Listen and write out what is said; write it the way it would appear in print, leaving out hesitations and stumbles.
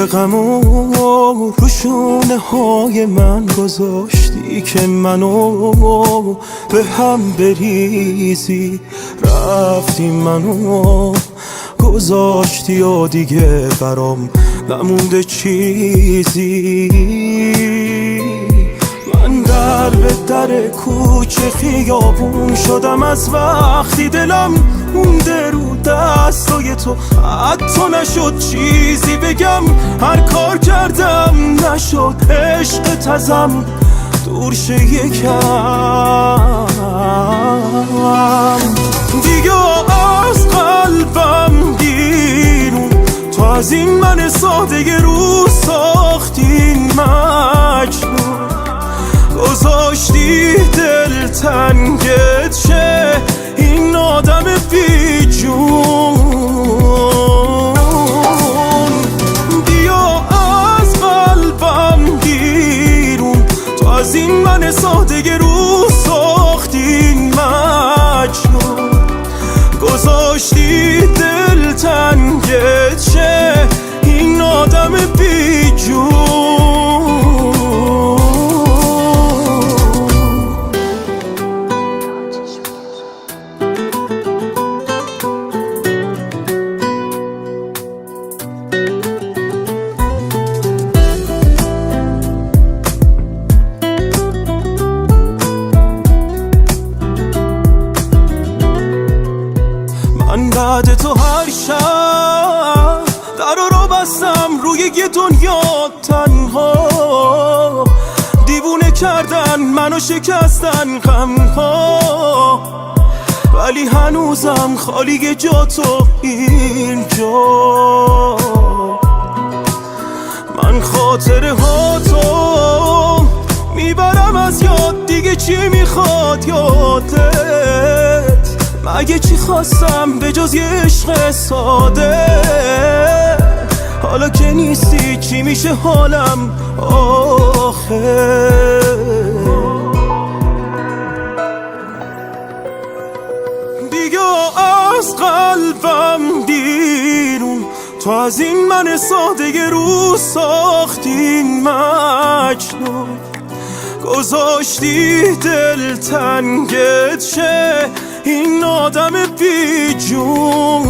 غمو رو شونه های من گذاشتی که منو به هم بریزی، رفتی منو گذاشتی و دیگه برام نمونده چیزی. من در به در کوچه خیابون شدم از وقتی دلم مونده رو دستای تو، حتی نشد چیزی بگم، هر کار کردم نشد عشقت ازم دور شه یکم. دیگه از قلبم بیرون، تو از این من ساده رو ساختین مجنون، گذاشتی دل تنگت شه این آدم بی جون. بیا از قلبم بیرون، تو از این من ساده رو ساختین مجنون، گذاشتی دل تنگت شه این آدم بی جون. من بعد تو هر شب در رو بستم روی یه دنیا تنها، دیوونه کردن منو شکستن غمها، ولی هنوزم خالی جا تو اینجا. من خاطره ها تو میبرم از یاد، دیگه چی میخواد یادت، مگه چی خواستم به جز یه عشق ساده. حالا که نیستی چی میشه حالم آخه. دیگه از قلبم بیرون، تو از این من ساده رو ساختین مجنون، گذاشتی دل تنگت شه این آدم بی جون.